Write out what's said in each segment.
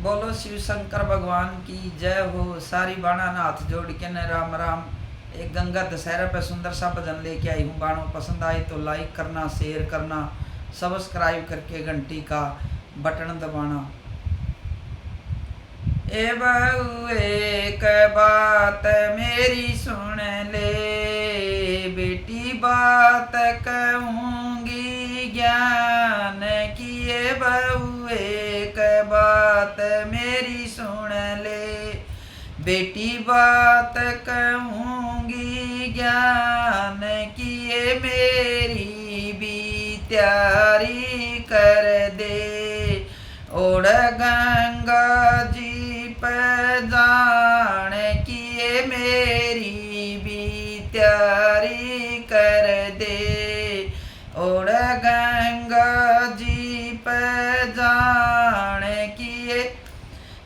बोलो शिव शंकर भगवान की जय हो। सारी बाणा ना हाथ जोड़ के न राम राम। एक गंगा दशहरा पे सुंदर सा भजन लेके आई हूँ। बाणों पसंद आए तो लाइक करना, शेयर करना, सब्सक्राइब करके घंटी का बटन दबाना। ए बहू एक बात मेरी सुन ले, बेटी बात कहूँगी ज्ञान की। ए बहू एक बात मेरी सुन ले, बेटी बात कहूँगी ज्ञान की। ये मेरी भी तैयारी कर दे, ओढ़ गंगा जी पे जान की। ये मेरी भी तैयारी कर दे, ओढ़ गंगा जी पे जान की।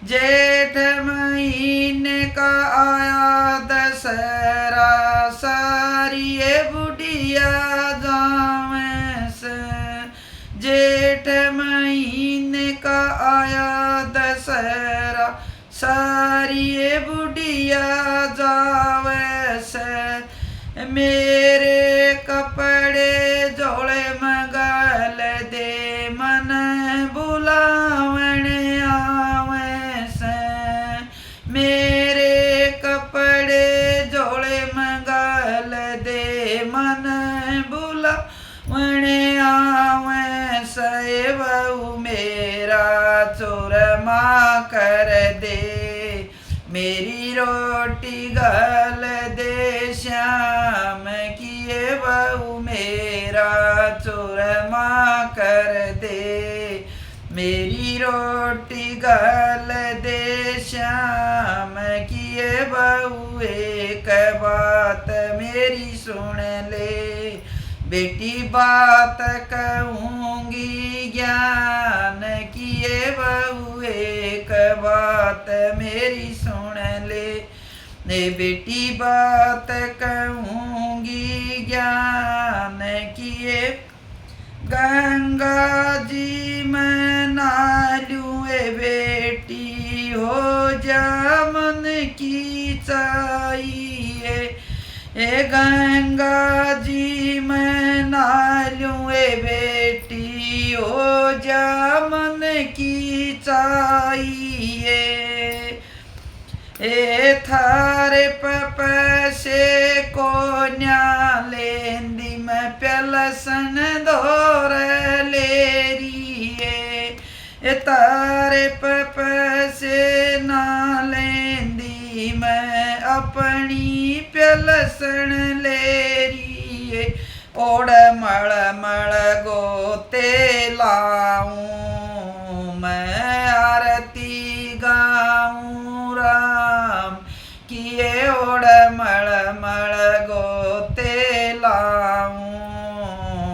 जेठ महीने का आया दशहरा, सारी ये बुढ़िया जावे से। जेठ महीने का आया दशहरा, सारी ये बुढ़िया जावे से। मेरे कपड़े जोड़े मगल दे, मन बुलावन आवे से। मेरे कपड़े जोड़े मगल दे, मन बुलावन आवे से। बहू मेरा चूरमा कर दे, मेरी रोटी गल दे श्याम की। ये बहू मेरा चूरमा कर दे, मेरी रोटी गल दे श्याम की। ये बहू एक बात मेरी सुन ले, बेटी बात कहूँगी ज्ञान की। ये बहू एक बात मेरी सुन ले, ने बेटी बात कहूँगी ज्ञान की। ये गंगा जी मैं नालूँ ए बेटी, हो जा मन की चाहिए। ए गंगा जी मैं नालूँ ए बेटी, हो जा मन की चाहिए। ए थारे पैसे को न्यालेंदी, मैं प्यालसन दौर ले रही है। ए तारे पैसे ना लेंदी, मैं अपनी प्यालसन ले रही है। ओढ़ मड़ मड़ गोते लाऊं, मैं आरती गाऊं राम किए। ओढ़ मड़ मड़ गोते लाऊं,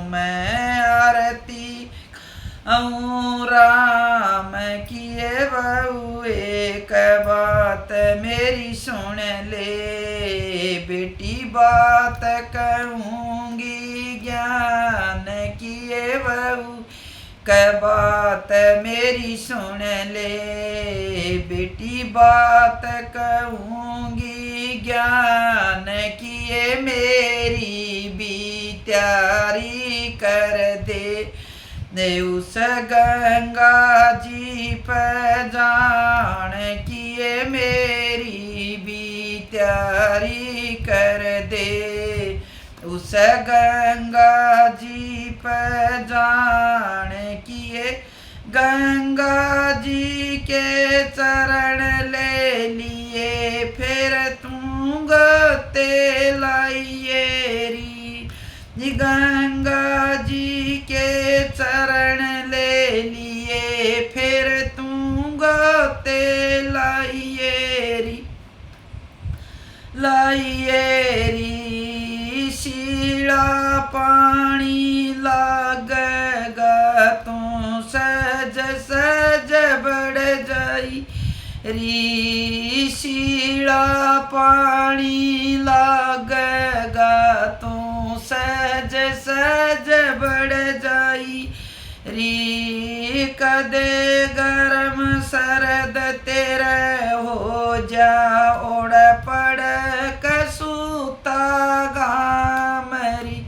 मैं आरती गाऊं राम किए। बहू एक बात मेरी सुन ले, बेटी बात कहूँगी ज्ञान की। ये बहू क बात मेरी सुन ले, बेटी बात कहूँगी ज्ञान की। ये मेरी भी तैयारी कर दे, ने उस गंगा जी पे जान की। ये मेरी भी तैयारी कर दे, उस गंगा जी पे जान की। ये गंगा जी के चरण ले लिए, फिर तू गते लाइए री। गंगा जी के चरण ले लिए, फिर तू गते लाइए री। लाइए री शीला पानी लागेगा, तू सज सज बढ़ जाई री। शीला पानी लागेगा, तू सज सज बढ़ जाई री। कदे गरम सरद तेरे हो जा ओढ़ पड़ कसूता गामरी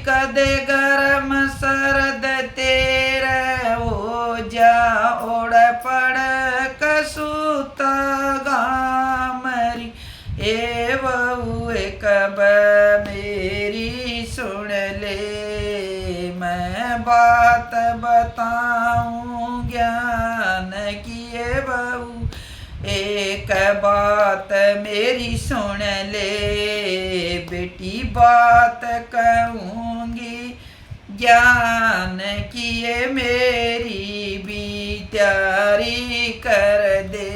कदे गरम सरद तेरे हो जा ओढ़ पड़ कसूता गामरी ए बहू कब मेरी सुन ले मैं बात बताऊं ज्ञान किए बहू एक बात मेरी सुन ले बेटी बात कहूँगी ज्ञान किए मेरी भी तैयारी कर दे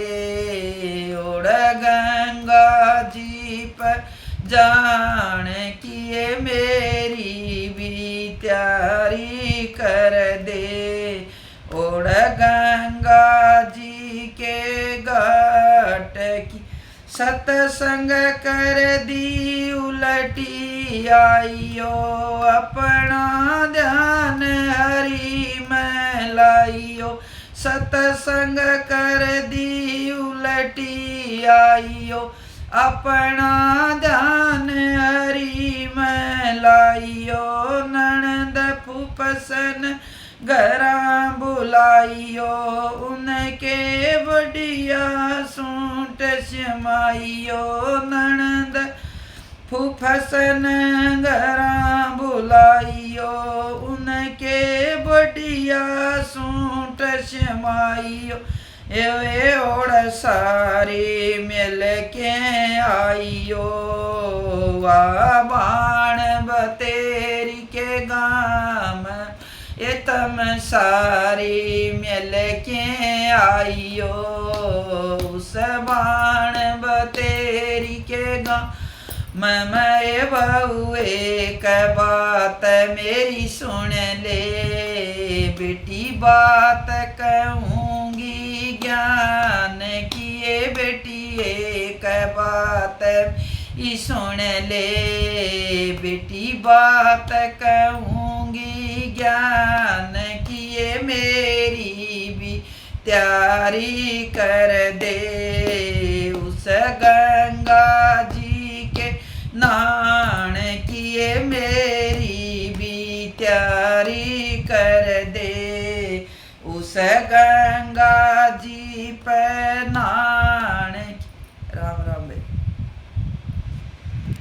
ओढ़ गंगा जी पर जान किए मेरी भी तैयारी कर दे ओढ़ गंगा जी के घाट की सत्संग कर दी उलटी आइयो अपना ध्यान हरि में लाइयो सत्संग कर दी उलटी आइयो अपना ध्यान हरि में लाइयो ननद फूफसन घरा बुलाइयो उनके बढ़िया सूट शमाइयो ननद फूफसन घरा बुलाइयो उनके बढ़िया सूट शमाइयो ए ओढ़ सारी मिल के आइयो वा बाण बतेरी के गाम ये तम सारी मिल के आइयो उस बाण बतेरी के गाम मैं बहू एक बात मेरी सुन ले बेटी बात कहूँगी ज्ञान किए बेटी एक बात ही सुन ले बेटी बात कहूँगी ज्ञान किए मेरी भी तैयारी कर दे उस गंगा जी के नान किए मेरी भी तैयारी कर दे उस गंगा